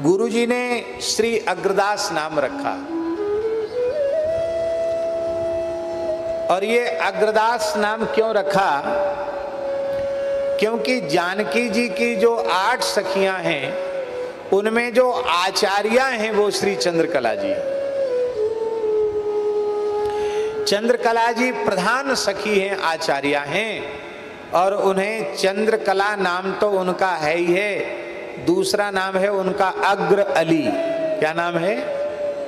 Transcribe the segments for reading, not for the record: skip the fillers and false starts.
गुरुजी ने श्री अग्रदास नाम रखा। और ये अग्रदास नाम क्यों रखा? क्योंकि जानकी जी की जो 8 सखियां हैं उनमें जो आचार्या हैं वो श्री चंद्रकला जी। चंद्रकला जी प्रधान सखी हैं, आचार्या हैं, और उन्हें चंद्रकला नाम तो उनका है ही है, दूसरा नाम है उनका अग्र अली। क्या नाम है?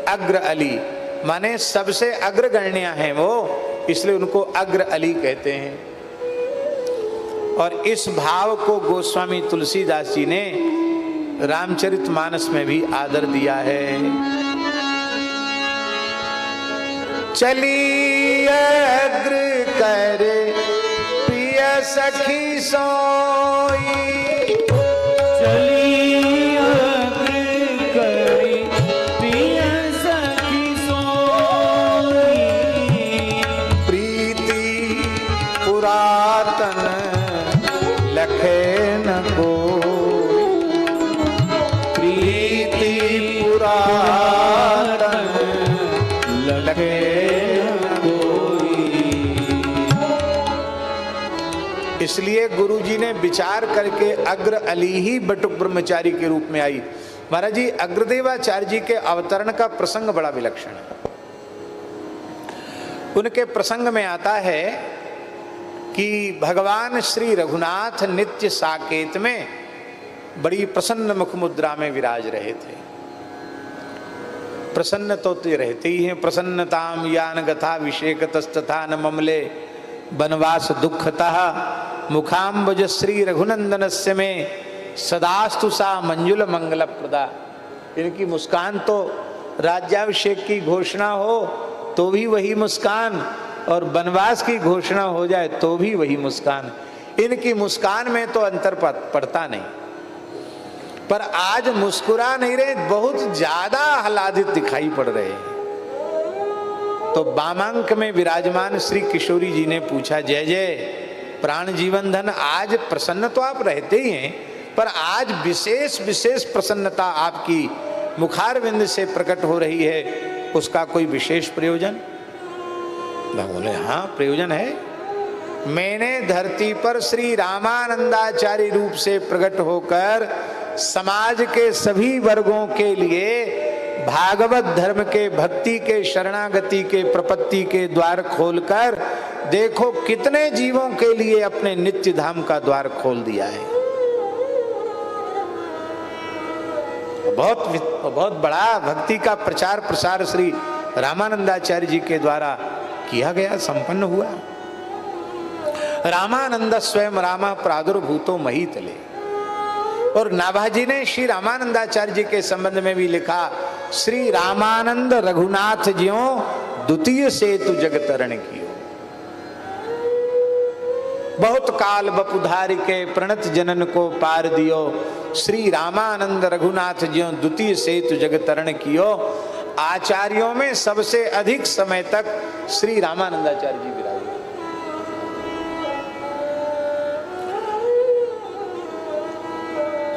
अग्र अली, माने सबसे अग्रगण्य हैं वो, इसलिए उनको अग्र अली कहते हैं। और इस भाव को गोस्वामी तुलसीदास जी ने रामचरितमानस में भी आदर दिया है। चली अग्र करे प्रिय सखी सोई, चली अग्र करी प्रिय सखी सोई, प्रीति पुरातन लखे न कोई, प्रीति पुरातन लखे न कोई। इसलिए गुरुजी ने विचार करके अग्र अली ही बटुक ब्रह्मचारी के रूप में आई। महाराज जी, अग्रदेवाचार्य जी के अवतरण का प्रसंग बड़ा विलक्षण है। उनके प्रसंग में आता है कि भगवान श्री रघुनाथ नित्य साकेत में बड़ी प्रसन्न मुख मुद्रा में विराज रहे थे। प्रसन्न तो रहते ही हैं, प्रसन्नताम यान गथा विषेकतस्तथा न ममले वनवास दुखतः मुखाम्बुज श्री रघुनंदनस्य में सदास्तु सा मंजुल मंगल प्रदा। इनकी मुस्कान तो राज्याभिषेक की घोषणा हो तो भी वही मुस्कान, और वनवास की घोषणा हो जाए तो भी वही मुस्कान। इनकी मुस्कान में तो अंतर पड़ता नहीं, पर आज मुस्कुरा नहीं रहे, बहुत ज्यादा आह्लादित दिखाई पड़ रहे हैं। तो वामांक में विराजमान श्री किशोरी जी ने पूछा, जय जय प्राण जीवन धन, आज प्रसन्न तो आप रहते ही हैं, पर आज विशेष विशेष प्रसन्नता आपकी मुखारविंद से प्रकट हो रही है, उसका कोई विशेष प्रयोजन? बोले हाँ प्रयोजन है। मैंने धरती पर श्री रामानंदाचार्य रूप से प्रकट होकर समाज के सभी वर्गों के लिए भागवत धर्म के, भक्ति के, शरणागति के, प्रपत्ति के द्वार खोलकर देखो कितने जीवों के लिए अपने नित्य धाम का द्वार खोल दिया है। बहुत बड़ा भक्ति का प्रचार प्रसार श्री रामानंदाचार्य जी के द्वारा किया गया, संपन्न हुआ। रामानंद स्वयं रामा प्रादुर्भूतो महीतले। और नाभाजी ने श्री रामानंदाचार्य जी के संबंध में भी लिखा, श्री रामानंद रघुनाथ ज्यों द्वितीय सेतु जगतरण कियो, बहुत काल बपुधारी के प्रणत जनन को पार दियो, श्री रामानंद रघुनाथ ज्यों द्वितीय सेतु जगतरण कियो। आचार्यों में सबसे अधिक समय तक श्री रामानंदाचार्य जी विराजे।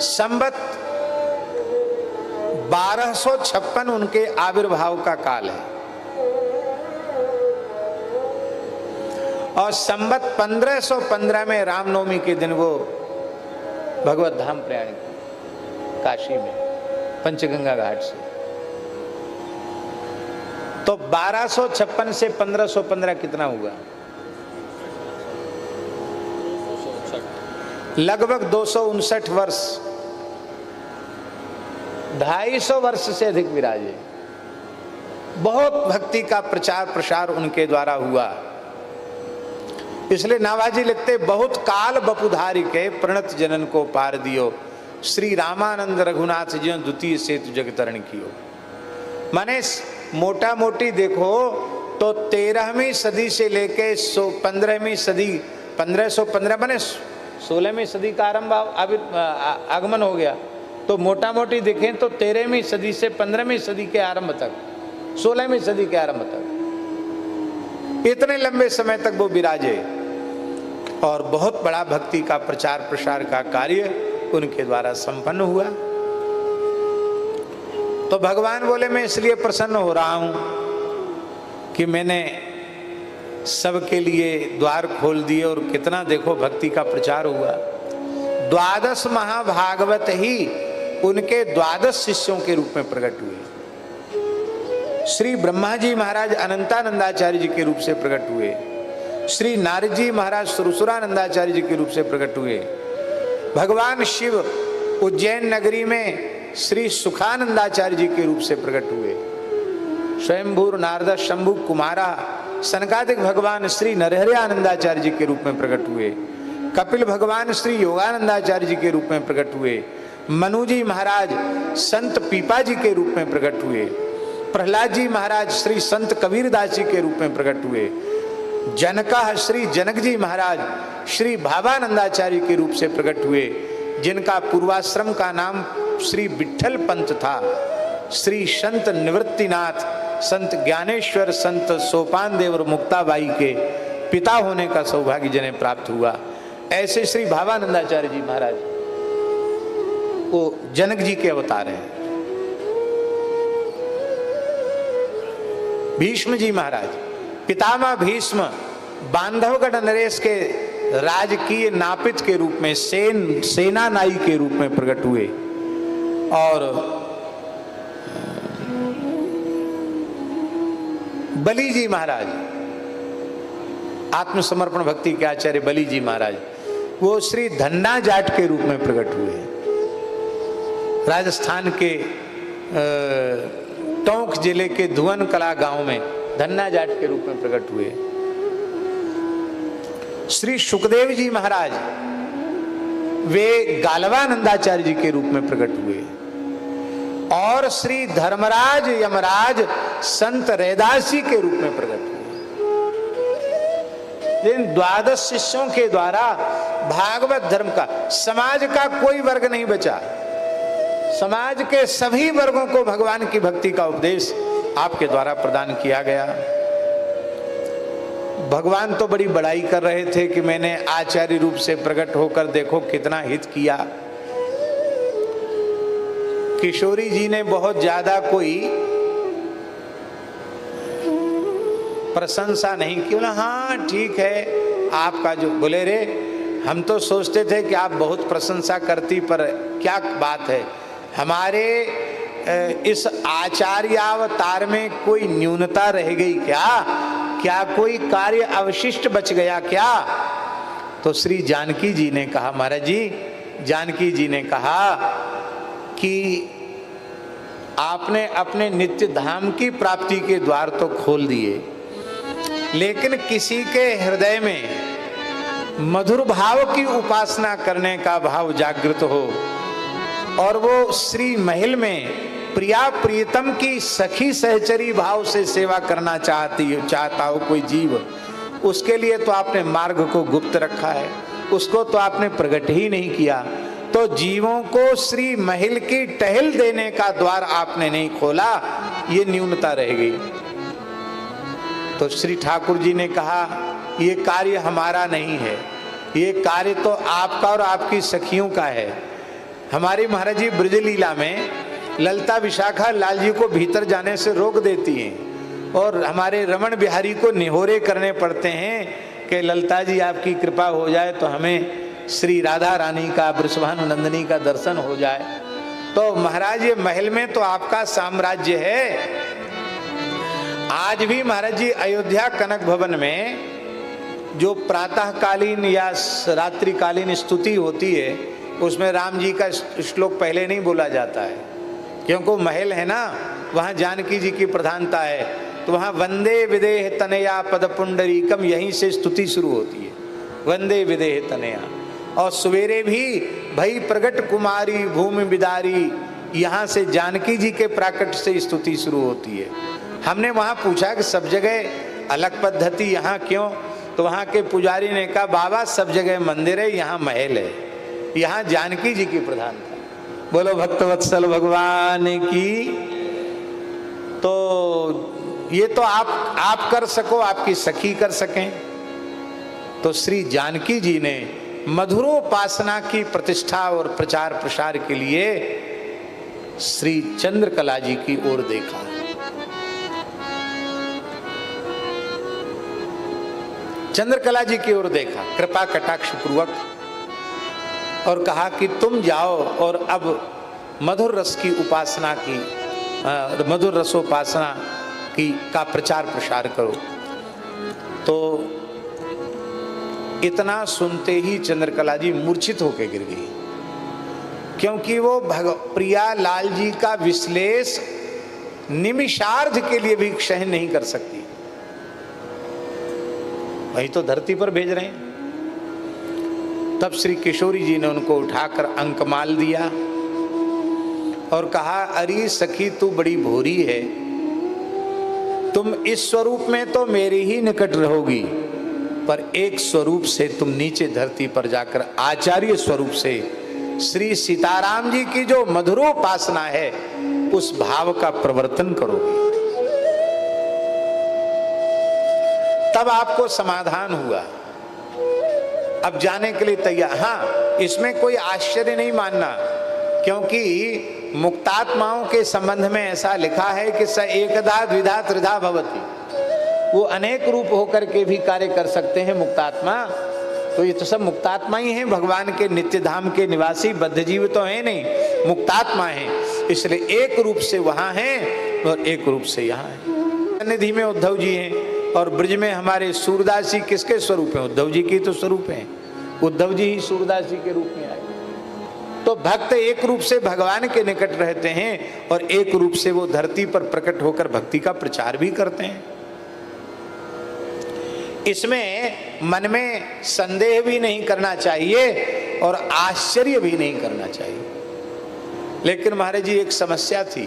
संवत 1256 उनके आविर्भाव का काल है, और संवत 1515 में रामनवमी के दिन वो भगवत धाम प्रयाण किए काशी में पंचगंगा घाट से। तो 1256 से 1515 कितना हुआ? लगभग 259 वर्ष, 250 वर्ष से अधिक विराजे। बहुत भक्ति का प्रचार प्रसार उनके द्वारा हुआ। इसलिए नाभाजी लिखते, बहुत काल बपुधारी के प्रणत जनन को पार दियो, श्री रामानंद रघुनाथ जी द्वितीय सेतु जगतरण कियो। माने मोटा मोटी देखो तो 13वीं सदी से लेके 15वीं सदी, 1515 माने 16वीं सदी का आगमन हो गया। तो मोटा मोटी देखें तो 13वीं सदी से 15वीं सदी के आरंभ तक, 16वीं सदी के आरंभ तक, इतने लंबे समय तक वो विराजे। और बहुत बड़ा भक्ति का प्रचार प्रसार का कार्य उनके द्वारा संपन्न हुआ। तो भगवान बोले मैं इसलिए प्रसन्न हो रहा हूं कि मैंने सबके लिए द्वार खोल दिए और कितना देखो भक्ति का प्रचार हुआ। 12 महाभागवत ही उनके 12 शिष्यों के रूप में प्रकट हुए। श्री ब्रह्मा जी महाराज अनंतानंदाचार्य जी के रूप से प्रकट हुए, श्री नारद जी महाराज सुरसुरानंदाचार्य जी के रूप से प्रकट हुए, भगवान शिव उज्जैन नगरी में श्री सुखानंदाचार्य जी के रूप से प्रकट हुए, स्वयंभूर नारद शंभु कुमारा सनकादिक भगवान श्री नरहरि आनंदाचार्य जी के रूप में प्रकट हुए, कपिल भगवान श्री योगानंदाचार्य जी के रूप में प्रकट हुए, मनु जी महाराज संत पीपा जी के रूप में प्रकट हुए, प्रहलाद जी महाराज श्री संत कबीरदास जी के रूप में प्रकट हुए, जनका श्री जनक जी महाराज श्री भावानंदाचार्य के रूप से प्रकट हुए, जिनका पूर्वाश्रम का नाम श्री विठल पंथ था। श्री संत निवृत्तिनाथ, संत ज्ञानेश्वर, संत सोपान देव और मुक्ताबाई के पिता होने का सौभाग्य जिन्हें प्राप्त हुआ, ऐसे श्री भावानंदाचार्य जी महाराज वो जनक जी के अवतार हैं। भीष्म जी महाराज, पितामह भीष्म बांधवगढ़ नरेश के राजकीय नापित के रूप में सेना नाई के रूप में प्रकट हुए, और बलि जी महाराज आत्मसमर्पण भक्ति के आचार्य बलि जी महाराज वो श्री धन्ना जाट के रूप में प्रकट हुए, राजस्थान के टोंक जिले के धुवन कला गांव में धन्ना जाट के रूप में प्रकट हुए। श्री सुखदेव जी महाराज वे गालवानंदाचार्य जी के रूप में प्रकट हुए, और श्री धर्मराज यमराज संत रैदास जी के रूप में प्रकट हुए। जिन 12 शिष्यों के द्वारा भागवत धर्म का, समाज का कोई वर्ग नहीं बचा, समाज के सभी वर्गों को भगवान की भक्ति का उपदेश आपके द्वारा प्रदान किया गया। भगवान तो बड़ी बड़ाई कर रहे थे कि मैंने आचार्य रूप से प्रकट होकर देखो कितना हित किया। किशोरी जी ने बहुत ज्यादा कोई प्रशंसा नहीं की, बोला हाँ ठीक है आपका जो, बोले रे हम तो सोचते थे कि आप बहुत प्रशंसा करती, पर क्या बात है, हमारे इस आचार्यावतार में कोई न्यूनता रह गई क्या, क्या कोई कार्य अवशिष्ट बच गया क्या? तो श्री जानकी जी ने कहा, महाराज जी, जानकी जी ने कहा कि आपने अपने नित्य धाम की प्राप्ति के द्वार तो खोल दिए, लेकिन किसी के हृदय में मधुर भाव की उपासना करने का भाव जागृत हो, और वो श्री महल में प्रिया प्रियतम की सखी सहचरी भाव से सेवा करना चाहता हो कोई जीव, उसके लिए तो आपने मार्ग को गुप्त रखा है, उसको तो आपने प्रकट ही नहीं किया। तो जीवों को श्री महल की टहल देने का द्वार आपने नहीं खोला, ये न्यूनता रह गई। तो श्री ठाकुर जी ने कहा ये कार्य हमारा नहीं है, ये कार्य तो आपका और आपकी सखियों का है। हमारी महाराज जी ब्रज लीला में ललता विशाखा लाल जी को भीतर जाने से रोक देती हैं, और हमारे रमण बिहारी को निहोरे करने पड़ते हैं कि ललता जी आपकी कृपा हो जाए तो हमें श्री राधा रानी का, वृषभानु नंदिनी का दर्शन हो जाए। तो महाराज ये महल में तो आपका साम्राज्य है। आज भी महाराज जी अयोध्या कनक भवन में जो प्रातःकालीन या रात्रिकालीन स्तुति होती है, उसमें राम जी का श्लोक पहले नहीं बोला जाता है, क्योंकि महल है ना, वहाँ जानकी जी की प्रधानता है, तो वहाँ वंदे विदेह तनया पद पुंडरीकम, यहीं से स्तुति शुरू होती है, वंदे विदेह तनया। और सवेरे भी भई प्रगट कुमारी भूमि बिदारी, यहाँ से जानकी जी के प्राकट से स्तुति शुरू होती है। हमने वहाँ पूछा कि सब जगह अलग पद्धति, यहाँ क्यों? तो वहाँ के पुजारी ने कहा बाबा सब जगह मंदिर है, यहाँ महल है, यहाँ जानकी जी की प्रधानता। बोलो भक्तवत्सल भगवान की। तो ये तो आप कर सको, आपकी सखी कर सकें। तो श्री जानकी जी ने मधुरोपासना की प्रतिष्ठा और प्रचार प्रसार के लिए श्री चंद्रकला जी की ओर देखा। चंद्रकला जी की ओर देखा कृपा कटाक्ष पूर्वक और कहा कि तुम जाओ और अब मधुर रस की उपासना की, मधुर रसोपासना की का प्रचार प्रसार करो। तो इतना सुनते ही चंद्रकला जी मूर्छित होकर गिर गई, क्योंकि वो प्रिया लाल जी का विश्लेष निमिषार्ध के लिए भी सहन नहीं कर सकती। वही तो धरती पर भेज रहे हैं। तब श्री किशोरी जी ने उनको उठाकर अंकमाल दिया और कहा, अरे सखी तू बड़ी भोरी है, तुम इस स्वरूप में तो मेरे ही निकट रहोगी, पर एक स्वरूप से तुम नीचे धरती पर जाकर आचार्य स्वरूप से श्री सीताराम जी की जो मधुरोपासना है उस भाव का प्रवर्तन करोगी। तब आपको समाधान हुआ, अब जाने के लिए तैयार। हाँ, इसमें कोई आश्चर्य नहीं मानना, क्योंकि मुक्तात्माओं के संबंध में ऐसा लिखा है कि स एकधा द्विधा त्रिधा भवति, वो अनेक रूप होकर के भी कार्य कर सकते हैं मुक्तात्मा। तो ये तो सब मुक्तात्मा ही हैं, भगवान के नित्य धाम के निवासी, बद्ध जीव तो है नहीं, मुक्तात्मा हैं। इसलिए एक रूप से वहां हैं और एक रूप से यहाँ हैं। सन्निधि में उद्धव जी हैं और ब्रज में हमारे सूरदास जी किसके स्वरूप हैं? उद्धव जी की तो स्वरूप हैं। उद्धव जी ही सूरदास जी के रूप में आए। तो भक्त एक रूप से भगवान के निकट रहते हैं और एक रूप से वो धरती पर प्रकट होकर भक्ति का प्रचार भी करते हैं। इसमें मन में संदेह भी नहीं करना चाहिए और आश्चर्य भी नहीं करना चाहिए। लेकिन महाराज जी एक समस्या थी,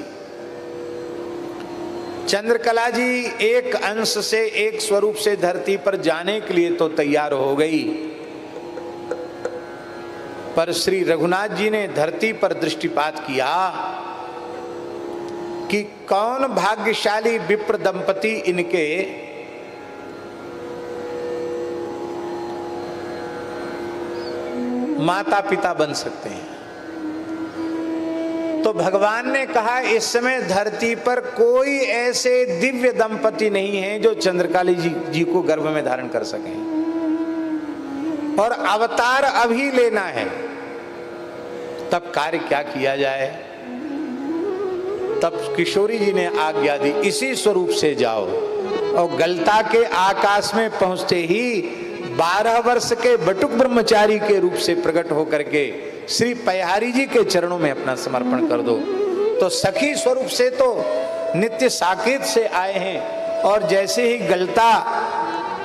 चंद्रकला जी एक अंश से एक स्वरूप से धरती पर जाने के लिए तो तैयार हो गई, पर श्री रघुनाथ जी ने धरती पर दृष्टिपात किया कि कौन भाग्यशाली विप्र दंपति इनके माता पिता बन सकते हैं। तो भगवान ने कहा, इस समय धरती पर कोई ऐसे दिव्य दंपति नहीं है जो चंद्रकाली जी को गर्भ में धारण कर सकें, और अवतार अभी लेना है। तब कार्य क्या किया जाए? तब किशोरी जी ने आज्ञा दी, इसी स्वरूप से जाओ। और गलता के आकाश में पहुंचते ही 12 वर्ष के बटुक ब्रह्मचारी के रूप से प्रकट होकर के श्री पयहारी जी के चरणों में अपना समर्पण कर दो। तो सखी स्वरूप से तो नित्य साकेत से आए हैं, और जैसे ही गलता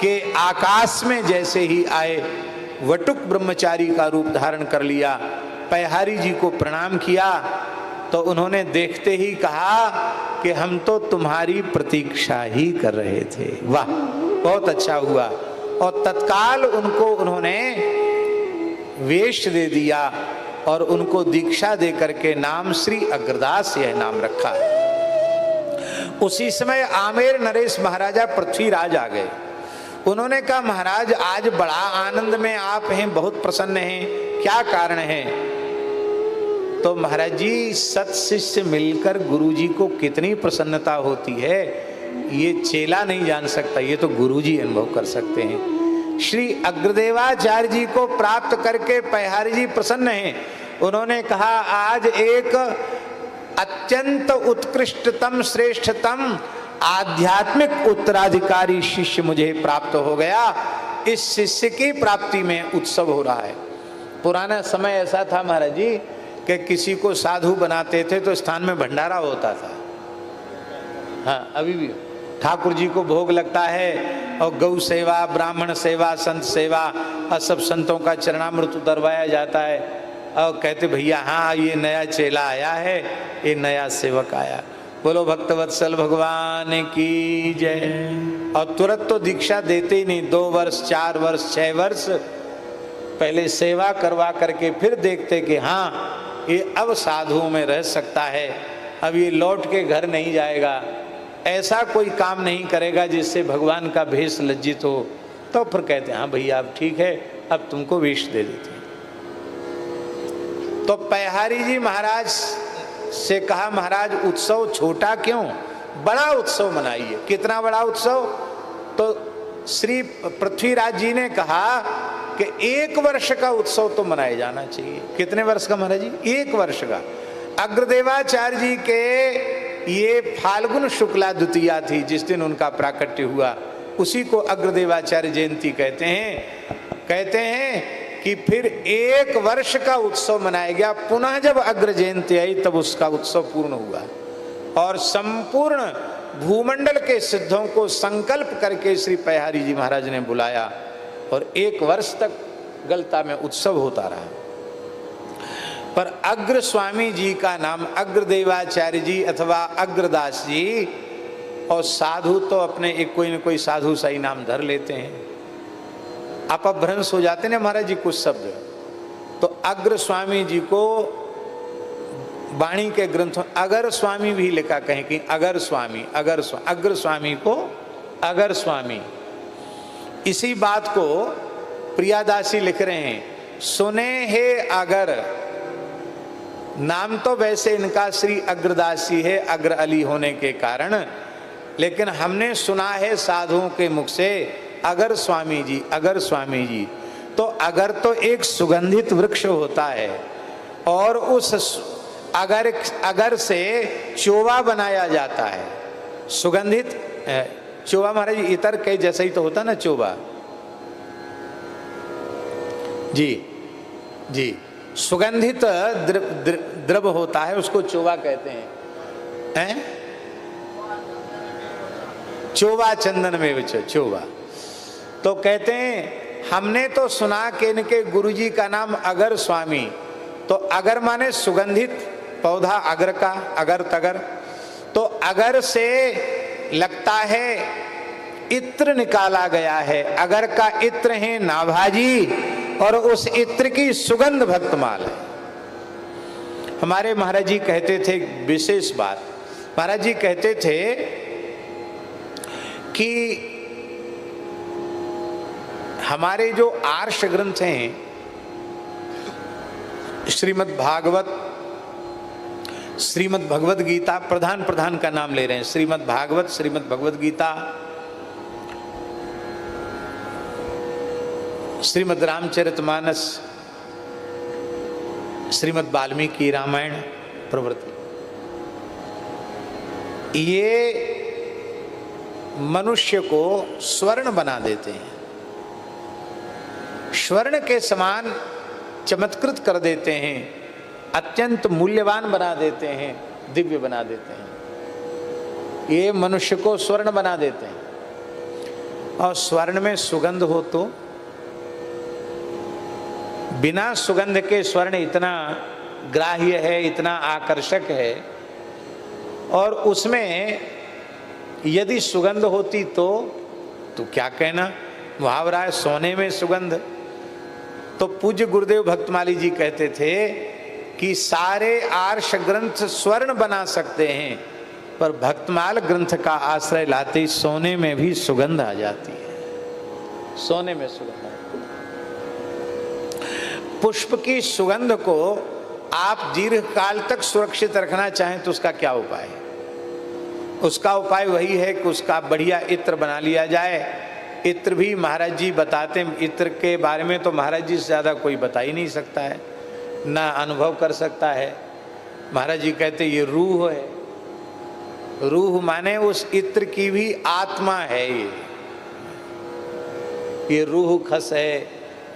के आकाश में जैसे ही आए, वटुक ब्रह्मचारी का रूप धारण कर लिया, पयहारी जी को प्रणाम किया। तो उन्होंने देखते ही कहा कि हम तो तुम्हारी प्रतीक्षा ही कर रहे थे। वाह, बहुत अच्छा हुआ। और तत्काल उनको उन्होंने वेश दे दिया और उनको दीक्षा दे करके नाम श्री अग्रदास यह नाम रखा। उसी समय आमेर नरेश महाराजा पृथ्वीराज आ गए। उन्होंने कहा, महाराज आज बड़ा आनंद में आप हैं, बहुत प्रसन्न हैं, क्या कारण है? तो महाराज जी, सत शिष्य मिलकर गुरु जी को कितनी प्रसन्नता होती है ये चेला नहीं जान सकता, ये तो गुरु जी अनुभव कर सकते हैं। श्री अग्रदेवाचार्य जी को प्राप्त करके पयहारी जी प्रसन्न हैं। उन्होंने कहा, आज एक अत्यंत उत्कृष्टतम श्रेष्ठतम आध्यात्मिक उत्तराधिकारी शिष्य मुझे प्राप्त हो गया। इस शिष्य की प्राप्ति में उत्सव हो रहा है। पुराना समय ऐसा था महाराज जी कि किसी को साधु बनाते थे तो स्थान में भंडारा होता था। हाँ, अभी भी ठाकुर जी को भोग लगता है और गौ सेवा, ब्राह्मण सेवा, संत सेवा और सब संतों का चरणामृत उतरवाया जाता है। और कहते भैया हाँ ये नया चेला आया है, ये नया सेवक आया, बोलो भक्तवत्सल भगवान की जय। और तुरंत तो दीक्षा देते ही नहीं, 2 वर्ष 4 वर्ष 6 वर्ष पहले सेवा करवा करके फिर देखते कि हाँ ये अब साधुओं में रह सकता है, अब ये लौट के घर नहीं जाएगा, ऐसा कोई काम नहीं करेगा जिससे भगवान का भेष लज्जित हो। तो फिर कहते हैं हाँ भैया अब ठीक है, अब तुमको वेश दे देते हैं। तो पयहारी जी महाराज से कहा महाराज उत्सव छोटा क्यों, बड़ा उत्सव मनाइए। कितना बड़ा उत्सव? तो श्री पृथ्वीराज जी ने कहा कि 1 वर्ष का उत्सव तो मनाया जाना चाहिए। कितने वर्ष का महाराज जी? 1 वर्ष का। अग्रदेवाचार्य जी के ये फाल्गुन शुक्ला द्वितीया थी जिस दिन उनका प्राकट्य हुआ, उसी को अग्रदेवाचार्य जयंती कहते हैं। कहते हैं कि फिर 1 वर्ष का उत्सव मनाया गया। पुनः जब अग्र जयंती आई तब उसका उत्सव पूर्ण हुआ और संपूर्ण भूमंडल के सिद्धों को संकल्प करके श्री पयहारी जी महाराज ने बुलाया और 1 वर्ष तक गलता में उत्सव होता रहा। पर अग्र स्वामी जी का नाम अग्रदेवाचार्य जी अथवा अग्रदास जी, और साधु तो अपने एक कोई न कोई साधु सही नाम धर लेते हैं, आप अपभ्रंश हो जाते हैं महाराज जी कुछ शब्द। तो अग्र स्वामी जी को वाणी के ग्रंथों अगर स्वामी भी लिखा, कहीं कि अगर स्वामी, अग्र स्वामी को अगर स्वामी। इसी बात को प्रियादासी लिख रहे हैं, सुने हे अगर। नाम तो वैसे इनका श्री अग्रदासी है, अग्र अली होने के कारण, लेकिन हमने सुना है साधुओं के मुख से अगर स्वामी जी, अगर स्वामी जी। तो अगर तो एक सुगंधित वृक्ष होता है और उस अगर से चोवा बनाया जाता है। सुगंधित चोवा महाराज इतर के जैसा ही तो होता ना चोवा जी जी। सुगंधित द्रव होता है उसको चोवा कहते हैं, चोवा चंदन में विच चोवा। तो कहते हैं हमने तो सुना कि इनके गुरुजी का नाम अगर स्वामी। तो अगर माने सुगंधित पौधा, अगर का अगर तगर। तो अगर से लगता है इत्र निकाला गया है, अगर का इत्र है नाभाजी और उस इत्र की सुगंध भक्तमाल है। हमारे महाराज जी कहते थे विशेष बात, महाराज जी कहते थे कि हमारे जो आर्ष ग्रंथ हैं, श्रीमद् भागवत, श्रीमद् भगवद गीता, प्रधान का नाम ले रहे हैं, श्रीमद् भागवत, श्रीमद् भगवद गीता, श्रीमद् रामचरितमानस, श्रीमद् वाल्मीकि रामायण प्रवृत्ति, ये मनुष्य को स्वर्ण बना देते हैं, स्वर्ण के समान चमत्कृत कर देते हैं, अत्यंत मूल्यवान बना देते हैं, दिव्य बना देते हैं। ये मनुष्य को स्वर्ण बना देते हैं। और स्वर्ण में सुगंध हो तो, बिना सुगंध के स्वर्ण इतना ग्राह्य है, इतना आकर्षक है, और उसमें यदि सुगंध होती तो क्या कहना, मुहावरा है सोने में सुगंध। तो पूज्य गुरुदेव भक्तमाली जी कहते थे कि सारे आर्ष ग्रंथ स्वर्ण बना सकते हैं, पर भक्तमाल ग्रंथ का आश्रय लाते सोने में भी सुगंध आ जाती है, सोने में सुगंध आती है। पुष्प की सुगंध को आप दीर्घ काल तक सुरक्षित रखना चाहें तो उसका क्या उपाय है? उसका उपाय वही है कि उसका बढ़िया इत्र बना लिया जाए। इत्र भी महाराज जी बताते हैं, इत्र के बारे में तो महाराज जी से ज़्यादा कोई बता ही नहीं सकता है, ना अनुभव कर सकता है। महाराज जी कहते ये रूह है, रूह माने उस इत्र की भी आत्मा है। ये रूह खस है,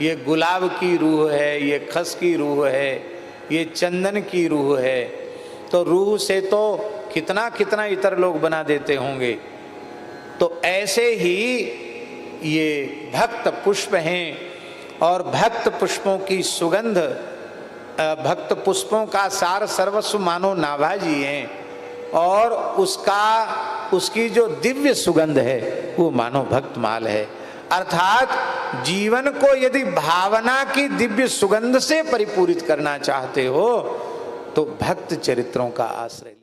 ये गुलाब की रूह है, ये खस की रूह है, ये चंदन की रूह है। तो रूह से तो कितना कितना इतर लोग बना देते होंगे। तो ऐसे ही ये भक्त पुष्प हैं, और भक्त पुष्पों की सुगंध, भक्त पुष्पों का सार सर्वस्व मानो नाभाजी हैं, और उसकी जो दिव्य सुगंध है वो मानो भक्तमाल है। अर्थात जीवन को यदि भावना की दिव्य सुगंध से परिपूरित करना चाहते हो तो भक्त चरित्रों का आश्रय